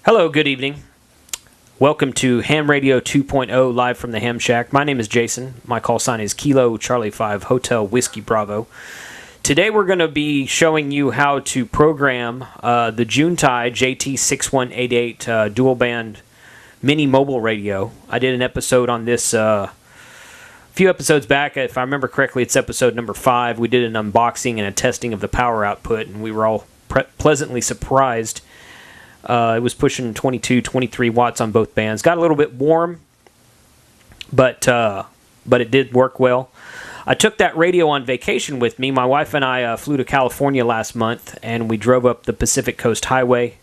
Hello, good evening. Welcome to Ham Radio 2.0 live from the Ham Shack. My name is Jason. My call sign is Kilo Charlie 5 Hotel Whiskey Bravo. Today we're going to be showing you how to program the Juentai JT-6188 dual band mini mobile radio. I did an episode on this a few episodes back. If I remember correctly, it's episode number 5. We did an unboxing and a testing of the power output, and we were all pleasantly surprised. It was pushing 22, 23 watts on both bands. Got a little bit warm, but it did work well. I took that radio on vacation with me. My wife and I flew to California last month, and we drove up the Pacific Coast Highway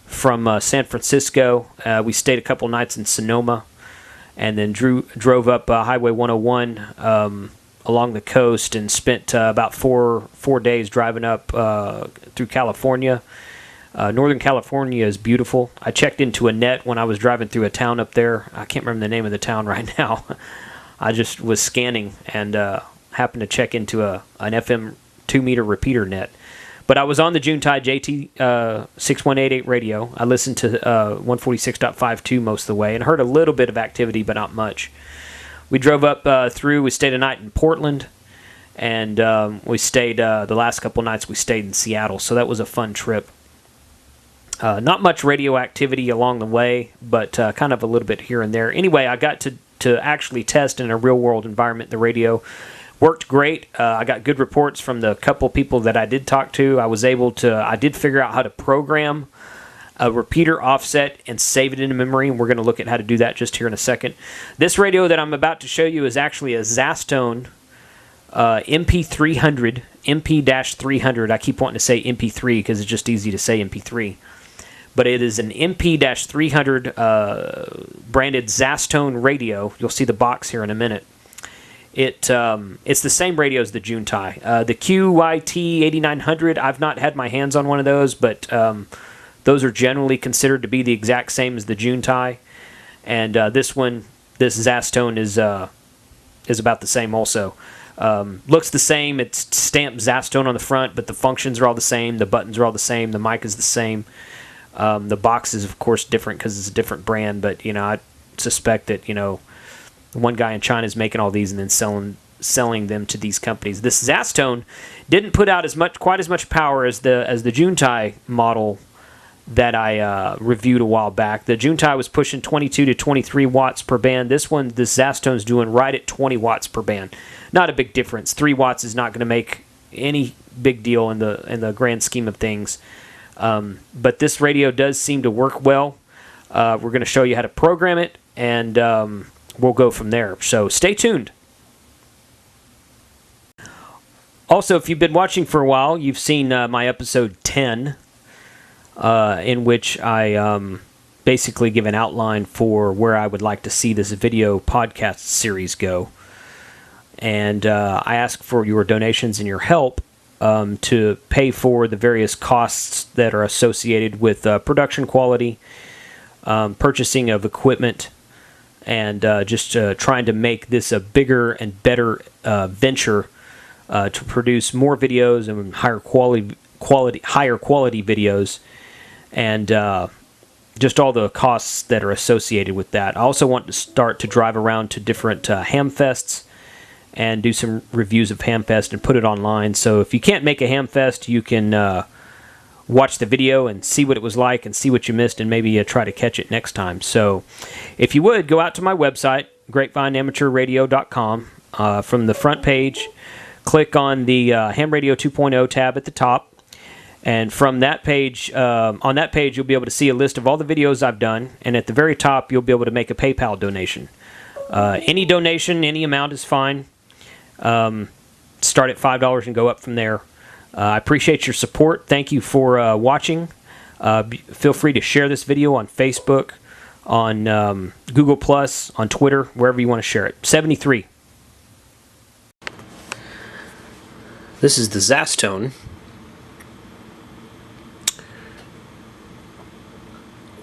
from San Francisco. We stayed a couple nights in Sonoma, and then drove up Highway 101 along the coast and spent about four days driving up through California. Northern California is beautiful. I checked into a net when I was driving through a town up there. I can't remember the name of the town right now. I just was scanning and happened to check into an FM 2-meter repeater net. But I was on the Juentai JT-6188 radio. I listened to 146.52 most of the way and heard a little bit of activity, but not much. We drove up through. We stayed a night in Portland, and we stayed the last couple nights we stayed in Seattle, so that was a fun trip. Not much radio activity along the way, but kind of a little bit here and there. Anyway, I got to actually test in a real-world environment the radio. Worked great. I got good reports from the couple people that I did talk to. I did figure out how to program a repeater offset and save it into memory, and we're going to look at how to do that just here in a second. This radio that I'm about to show you is actually a Zastone MP300, MP-300. I keep wanting to say MP3 because it's just easy to say MP3. But it is an MP-300 branded Zastone radio. You'll see the box here in a minute. It's the same radio as the Juentai. The QYT 8900, I've not had my hands on one of those, but those are generally considered to be the exact same as the Juentai. And this Zastone is about the same also. Looks the same. It's stamped Zastone on the front, but the functions are all the same. The buttons are all the same. The mic is the same. The box is, of course, different because it's a different brand, but, I suspect that, one guy in China is making all these and then selling them to these companies. This Zastone didn't put out quite as much power as the Juentai model that I reviewed a while back. The Juentai was pushing 22 to 23 watts per band. This Zastone's doing right at 20 watts per band. Not a big difference. 3 watts is not going to make any big deal in the grand scheme of things. But this radio does seem to work well. We're going to show you how to program it, and we'll go from there. So stay tuned. Also, if you've been watching for a while, you've seen my episode 10, in which I basically give an outline for where I would like to see this video podcast series go. And I ask for your donations and your help to pay for the various costs that are associated with production quality, purchasing of equipment, and just trying to make this a bigger and better venture to produce more videos and higher quality videos, and just all the costs that are associated with that. I also want to start to drive around to different ham fests and do some reviews of Hamfest and put it online. So if you can't make a Hamfest, you can watch the video and see what it was like and see what you missed and maybe try to catch it next time. So if you would, go out to my website, grapevineamateurradio.com. From the front page, click on the Ham Radio 2.0 tab at the top. And from that page, on that page, you'll be able to see a list of all the videos I've done. And at the very top, you'll be able to make a PayPal donation. Any donation, any amount is fine. Start at $5 and go up from there. I appreciate your support. Thank you for watching. Feel free to share this video on Facebook, on Google+, on Twitter, wherever you want to share it. 73. This is the Zastone,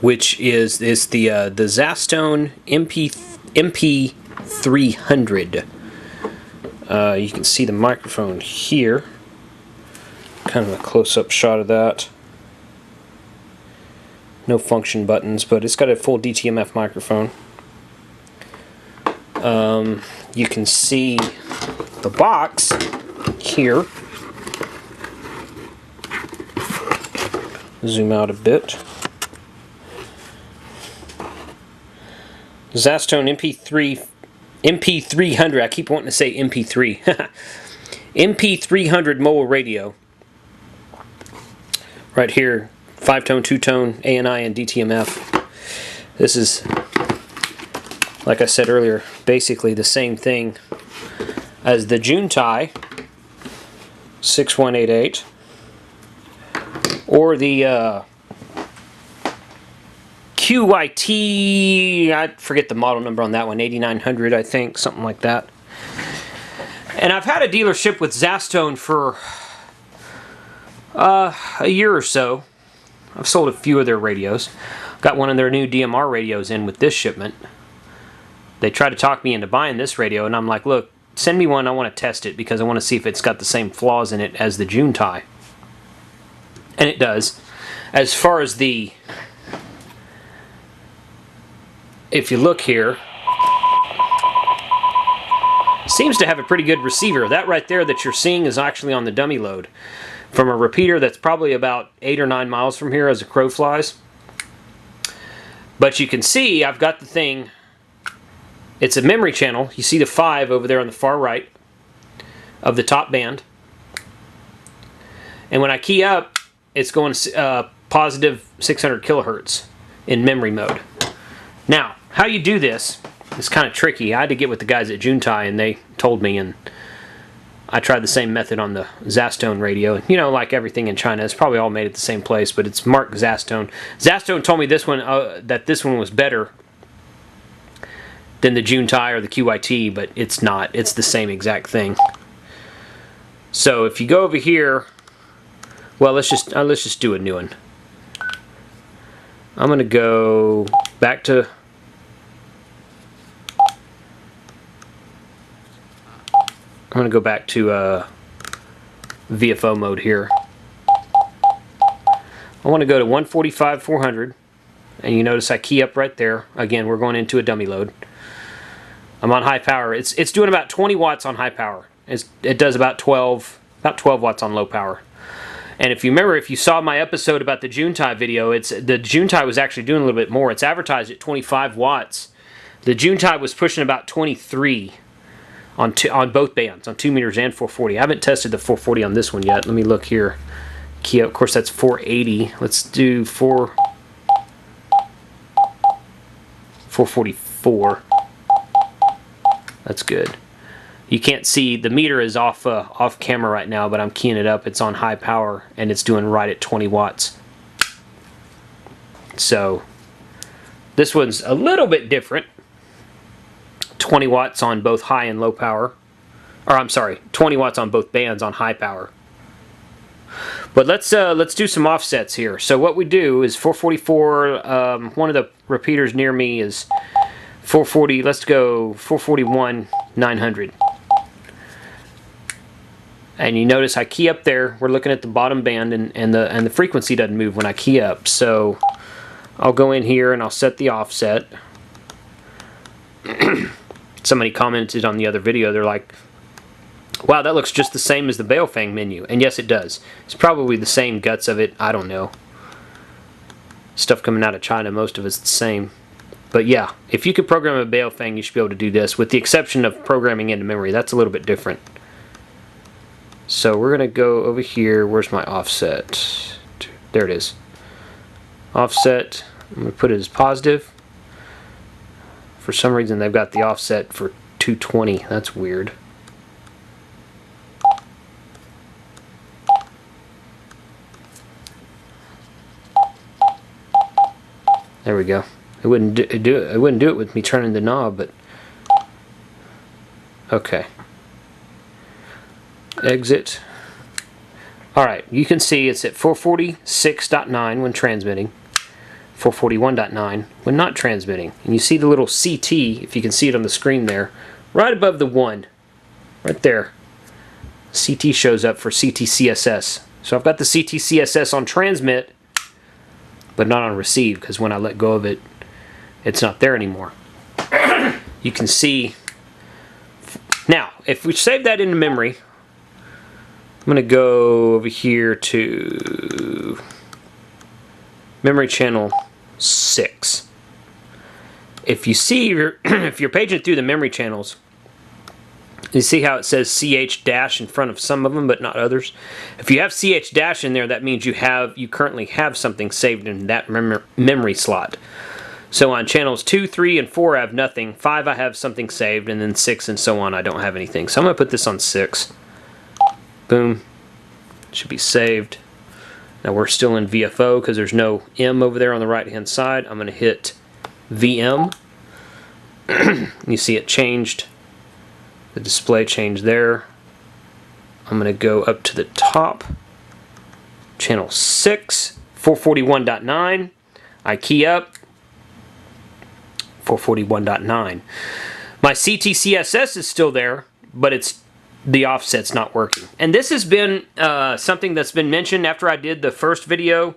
which is the Zastone MP300. You can see the microphone here. Kind of a close-up shot of that. No function buttons, but it's got a full DTMF microphone. You can see the box here. Zoom out a bit. Zastone MP300. I keep wanting to say MP3. MP300 mobile radio. Right here, 5-tone, 2-tone, ANI, and DTMF. This is, like I said earlier, basically the same thing as the Juentai 6188 or the QYT, I forget the model number on that one, 8900 I think, something like that. And I've had a dealership with Zastone for a year or so. I've sold a few of their radios. Got one of their new DMR radios in with this shipment. They tried to talk me into buying this radio, and I'm like, look, send me one, I want to test it because I want to see if it's got the same flaws in it as the Juentai. And it does. As far as the, if you look here, seems to have a pretty good receiver. That right there that you're seeing is actually on the dummy load from a repeater that's probably about 8 or 9 miles from here as a crow flies. But you can see I've got the thing, it's a memory channel. You see the 5 over there on the far right of the top band. And when I key up, it's going positive 600 kilohertz in memory mode. Now, how you do this is kind of tricky. I had to get with the guys at Juentai, and they told me, and I tried the same method on the Zastone radio. You know, like everything in China, it's probably all made at the same place, but it's marked Zastone. Zastone told me this one that this one was better than the Juentai or the QYT, but it's not. It's the same exact thing. So if you go over here, well, let's just do a new one. I'm gonna go back to VFO mode here. I want to go to 145/400, and you notice I key up right there. Again, we're going into a dummy load. I'm on high power. It's doing about 20 watts on high power. It does about 12 watts on low power. And if you remember, if you saw my episode about the Juentai video, the Juentai was actually doing a little bit more. It's advertised at 25 watts. The Juentai was pushing about 23 on both bands, on 2 meters and 440. I haven't tested the 440 on this one yet. Let me look here. Key up, of course, that's 480. Let's do 444. That's good. You can't see, the meter is off camera right now, but I'm keying it up. It's on high power, and it's doing right at 20 watts. So this one's a little bit different. 20 watts on both high and low power. Or I'm sorry, 20 watts on both bands on high power. But let's do some offsets here. So what we do is 444. One of the repeaters near me is 440. Let's go 441/900. And you notice I key up there. We're looking at the bottom band, and the frequency doesn't move when I key up. So I'll go in here and I'll set the offset. Somebody commented on the other video. They're like, "Wow, that looks just the same as the Baofeng menu." And yes, it does. It's probably the same guts of it. I don't know. Stuff coming out of China, most of it's the same. But yeah, if you could program a Baofeng, you should be able to do this, with the exception of programming into memory. That's a little bit different. So we're going to go over here. Where's my offset? There it is. Offset. I'm going to put it as positive. For some reason, they've got the offset for 220. That's weird. There we go. It wouldn't do it. It wouldn't do it with me turning the knob, but okay. Exit. All right. You can see it's at 446.9 when transmitting, 441.9 when not transmitting, and you see the little CT, if you can see it on the screen there, right above the 1, right there. CT shows up for CT CSS. So I've got the CT CSS on transmit, but not on receive, because when I let go of it, it's not there anymore. You can see. Now, if we save that into memory, I'm going to go over here to memory channel 6. If you see, if you're paging through the memory channels, you see how it says CH dash in front of some of them, but not others. If you have CH dash in there, that means you currently have something saved in that memory slot. So on channels 2, 3, and 4, I have nothing. 5, I have something saved, and then 6 and so on, I don't have anything. So I'm going to put this on 6. Boom. Should be saved. Now we're still in VFO because there's no M over there on the right-hand side. I'm going to hit VM. You see it changed. The display changed there. I'm going to go up to the top. Channel 6, 441.9. I key up. 441.9. My CTCSS is still there, but the offset's not working. And this has been something that's been mentioned after I did the first video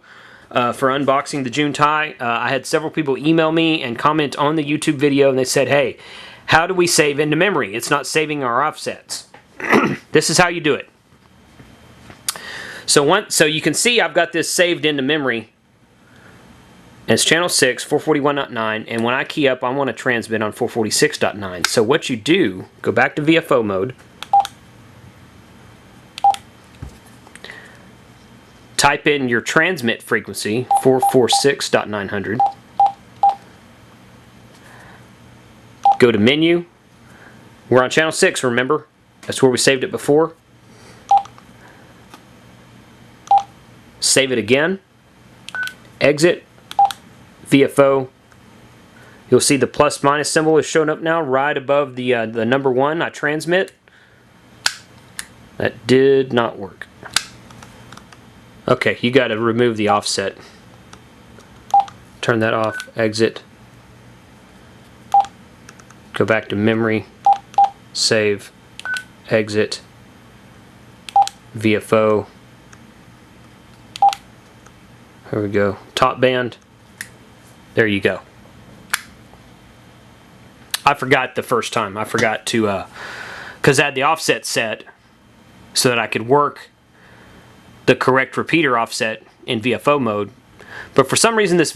for unboxing the Juentai. I had several people email me and comment on the YouTube video, and they said, hey, how do we save into memory? It's not saving our offsets. This is how you do it. So you can see I've got this saved into memory. It's channel 6, 441.9, and when I key up, I want to transmit on 446.9. So what you do, go back to VFO mode, type in your transmit frequency, 446.900. Go to menu. We're on channel 6, remember? That's where we saved it before. Save it again. Exit. VFO. You'll see the plus minus symbol is showing up now right above the number 1 I transmit. That did not work. Okay, you got to remove the offset. Turn that off. Exit. Go back to memory. Save. Exit. VFO. Here we go. Top band. There you go. I forgot the first time. I forgot to, because I had the offset set so that I could work the correct repeater offset in VFO mode. But for some reason it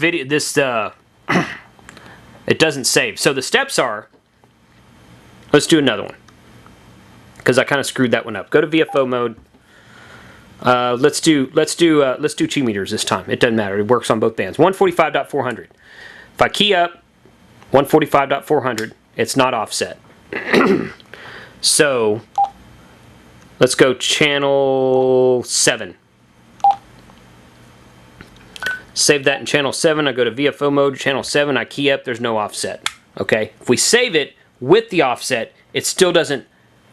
doesn't save. So the steps are, let's do another one, because I kind of screwed that one up. Go to VFO mode. Let's do 2 meters this time. It doesn't matter. It works on both bands. 145.400. If I key up 145.400, it's not offset. So let's go channel 7. Save that in channel 7. I go to VFO mode, channel 7. I key up. There's no offset. Okay. If we save it with the offset, it still doesn't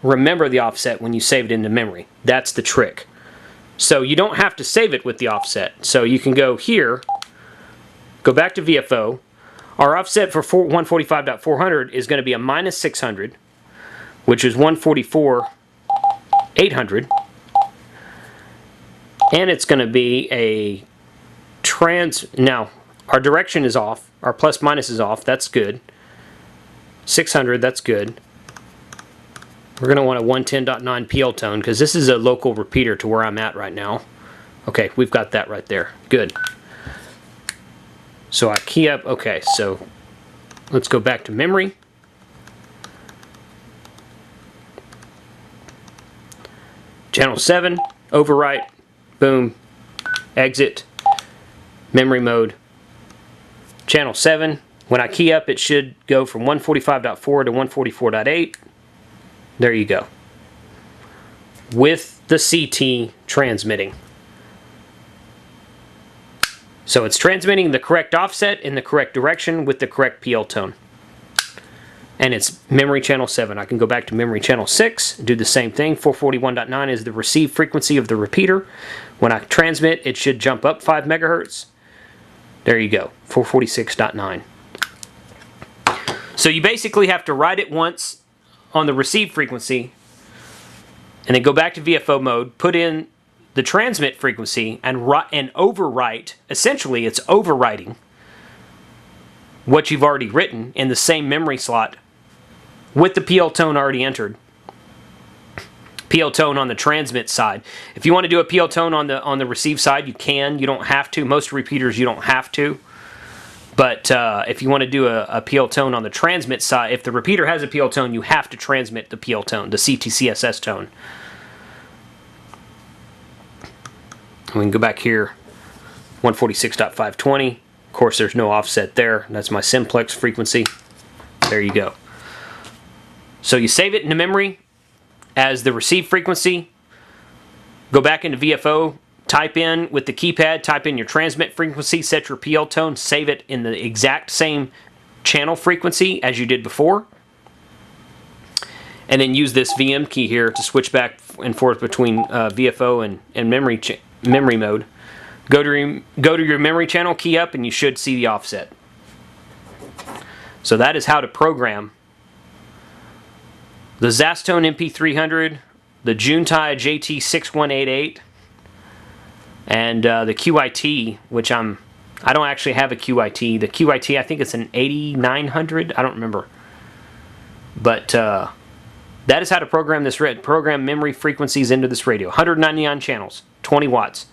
remember the offset when you save it into memory. That's the trick. So you don't have to save it with the offset. So you can go here, go back to VFO. Our offset for 145.400 is going to be a minus 600, which is 144.800. And it's going to be a now our direction is off, our plus minus is off, that's good. 600, that's good. We're going to want a 110.9 PL tone because this is a local repeater to where I'm at right now. Okay, we've got that right there. Good. So I key up. Okay, so let's go back to memory. Channel 7, overwrite, boom, exit, memory mode. Channel 7, when I key up, it should go from 145.4 to 144.8. There you go. With the CT transmitting. So it's transmitting the correct offset in the correct direction with the correct PL tone. And it's memory channel 7. I can go back to memory channel 6, do the same thing. 441.9 is the receive frequency of the repeater. When I transmit, it should jump up 5 megahertz. There you go, 446.9. So you basically have to write it once on the receive frequency and then go back to VFO mode, put in the transmit frequency and overwrite. Essentially, it's overwriting what you've already written in the same memory slot with the PL tone already entered. PL tone on the transmit side. If you want to do a PL tone on the receive side, you can. You don't have to. Most repeaters you don't have to. But if you want to do a PL tone on the transmit side, if the repeater has a PL tone, you have to transmit the PL tone, the CTCSS tone. We can go back here, 146.520. Of course, there's no offset there. That's my simplex frequency. There you go. So you save it into memory as the receive frequency. Go back into VFO. Type in with the keypad, type in your transmit frequency, set your PL tone, save it in the exact same channel frequency as you did before. And then use this VM key here to switch back and forth between VFO and memory mode. Go to your memory channel, key up, and you should see the offset. So that is how to program the Zastone MP300, the Juentai JT-6188, and the QYT, which I don't actually have a QYT. The QYT, I think it's an 8900. I don't remember. But that is how to program this program memory frequencies into this radio. 199 channels, 20 watts.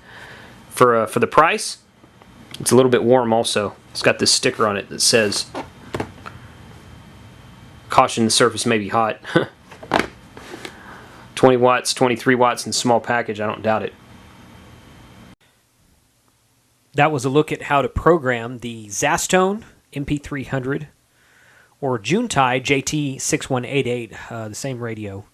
For the price, it's a little bit warm also. It's got this sticker on it that says, "Caution, the surface may be hot." 20 watts, 23 watts in small package. I don't doubt it. That was a look at how to program the Zastone MP300 or Juentai JT-6188, the same radio.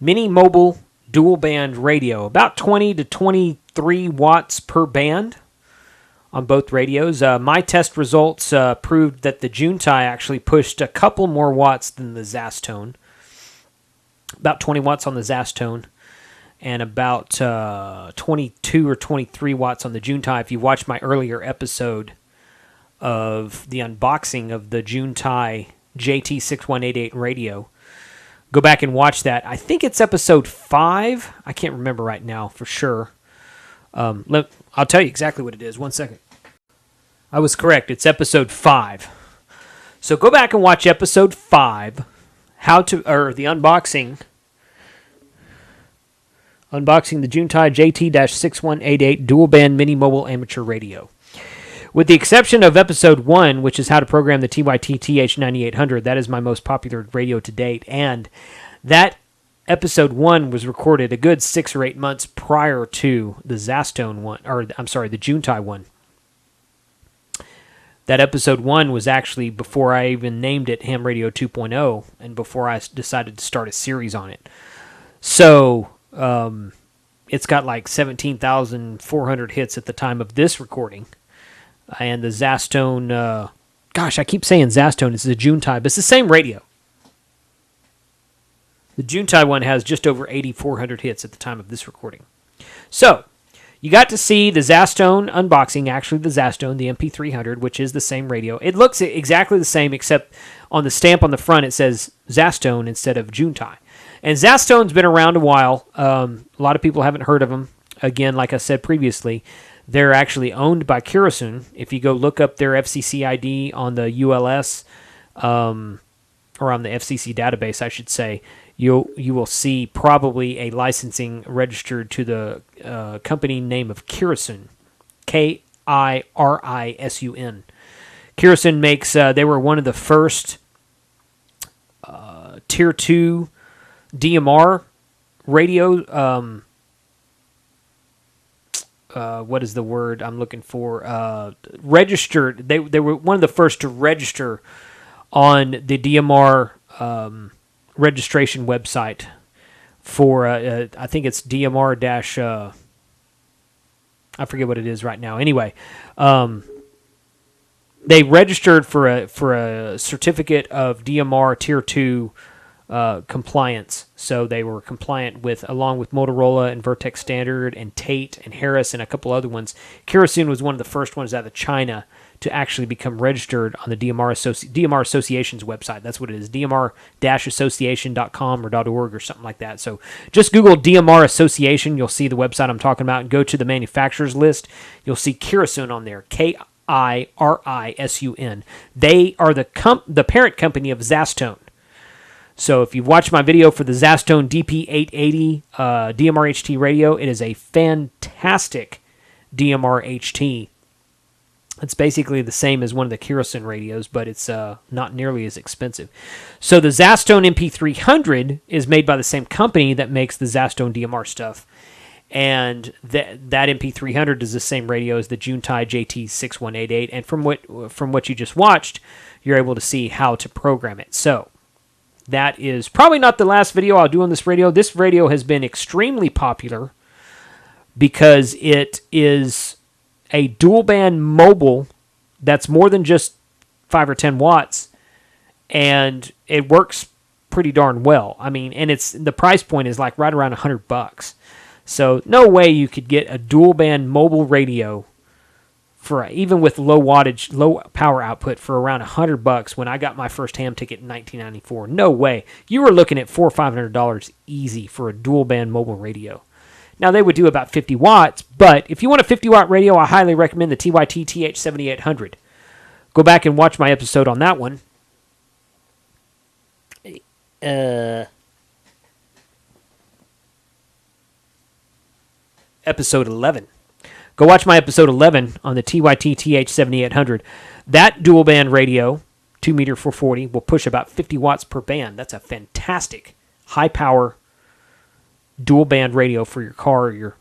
Mini mobile dual band radio, about 20 to 23 watts per band on both radios. My test results proved that the Juentai actually pushed a couple more watts than the Zastone. About 20 watts on the Zastone. And about 22 or 23 watts on the Juentai. If you watched my earlier episode of the unboxing of the Juentai JT-6188 radio, go back and watch that. I think it's episode 5. I can't remember right now for sure. I'll tell you exactly what it is. 1 second. I was correct. It's episode 5. So go back and watch episode 5, the unboxing the Juentai JT-6188 dual band mini mobile amateur radio. With the exception of episode 1, which is how to program the QYT KT-8900, that is my most popular radio to date, and that episode 1 was recorded a good 6 or 8 months prior to the Zastone one, the Juentai one. That episode 1 was actually before I even named it Ham Radio 2.0 and before I decided to start a series on it. So it's got like 17,400 hits at the time of this recording. And the Zastone, I keep saying Zastone, it's the Juentai, but it's the same radio. The Juentai one has just over 8,400 hits at the time of this recording. So, you got to see the Zastone unboxing, actually the Zastone, the MP300, which is the same radio. It looks exactly the same, except on the stamp on the front it says Zastone instead of Juentai. And Zastone's been around a while. A lot of people haven't heard of them. Again, like I said previously, they're actually owned by Kirisun. If you go look up their FCC ID on the ULS, or on the FCC database, I should say, you will see probably a licensing registered to the company name of Kirisun, Kirisun. Kirisun makes. They were one of the first Tier 2 DMR radio. What is the word I'm looking for? Registered. They were one of the first to register on the DMR registration website for, I think it's DMR dash, I forget what it is right now. Anyway, they registered for a certificate of DMR Tier 2 compliance. So they were compliant along with Motorola and Vertex Standard and Tate and Harris and a couple other ones. Kirisun was one of the first ones out of China to actually become registered on the DMR Association's website. That's what it is, dmr-association.com or .org or something like that. So just Google DMR Association. You'll see the website I'm talking about, and go to the manufacturers list. You'll see Kirisun on there, Kirisun. They are the parent company of Zastone. So if you've watched my video for the Zastone DP-880 DMR HT radio, it is a fantastic DMR HT. It's basically the same as one of the Kirisun radios, but it's not nearly as expensive. So the Zastone MP300 is made by the same company that makes the Zastone DMR stuff. And that MP300 is the same radio as the Juentai JT-6188. And from what you just watched, you're able to see how to program it. So that is probably not the last video I'll do on this radio. This radio has been extremely popular because it is a dual band mobile that's more than just 5 or 10 watts, and it works pretty darn well. I mean, and the price point is like right around $100. So no way you could get a dual band mobile radio for even with low wattage, low power output for around $100 when I got my first ham ticket in 1994. No way. You were looking at $400 or $500 easy for a dual band mobile radio. Now, they would do about 50 watts, but if you want a 50-watt radio, I highly recommend the QYT KT-8900. Go back and watch my episode on that one. Episode 11. Go watch my episode 11 on the QYT KT-8900. That dual-band radio, 2-meter 440, will push about 50 watts per band. That's a fantastic high-power dual-band radio for your car or your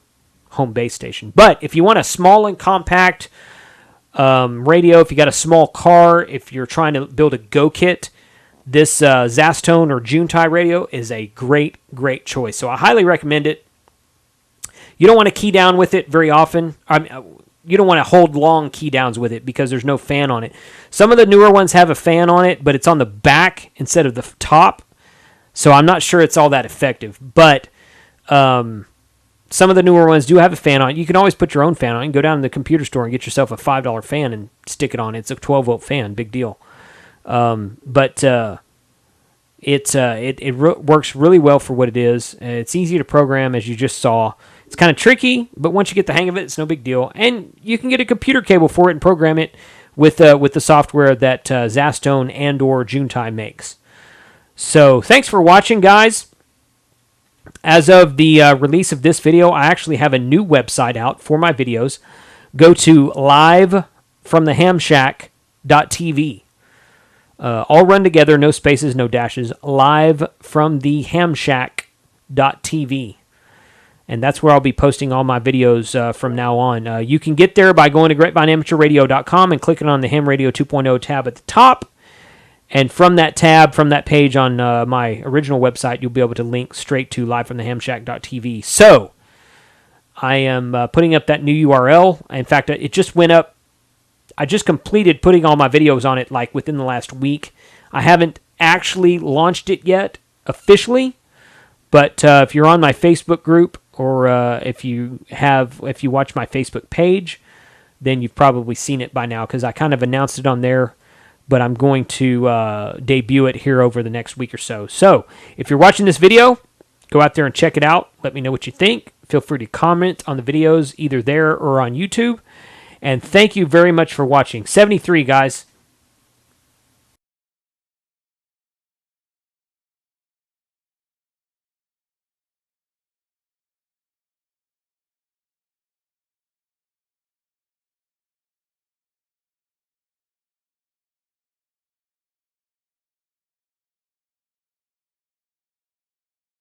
home base station. But if you want a small and compact radio, if you got a small car, if you're trying to build a Go kit, this Zastone or Juentai radio is a great, great choice. So I highly recommend it. You don't want to key down with it very often. You don't want to hold long key downs with it because there's no fan on it. Some of the newer ones have a fan on it, but it's on the back instead of the top. So I'm not sure it's all that effective. But some of the newer ones do have a fan on it. You can always put your own fan on it. You can go down to the computer store and get yourself a $5 fan and stick it on. It's a 12-volt fan. Big deal. But it works really well for what it is. It's easy to program, as you just saw. It's kind of tricky, but once you get the hang of it, it's no big deal. And you can get a computer cable for it and program it with the software that Zastone and or Juentai makes. So thanks for watching, guys. As of the release of this video, I actually have a new website out for my videos. Go to livefromthehamshack.tv. All run together, no spaces, no dashes. Livefromthehamshack.tv. And that's where I'll be posting all my videos from now on. You can get there by going to grapevineamateurradio.com and clicking on the Ham Radio 2.0 tab at the top. And from that tab, from that page on my original website, you'll be able to link straight to livefromthehamshack.tv. So, I am putting up that new URL. In fact, it just went up. I just completed putting all my videos on it like within the last week. I haven't actually launched it yet officially, but if you're on my Facebook group or if you watch my Facebook page, then you've probably seen it by now because I kind of announced it on there, but I'm going to debut it here over the next week or so. So if you're watching this video, go out there and check it out. Let me know what you think. Feel free to comment on the videos either there or on YouTube. And thank you very much for watching. 73, guys.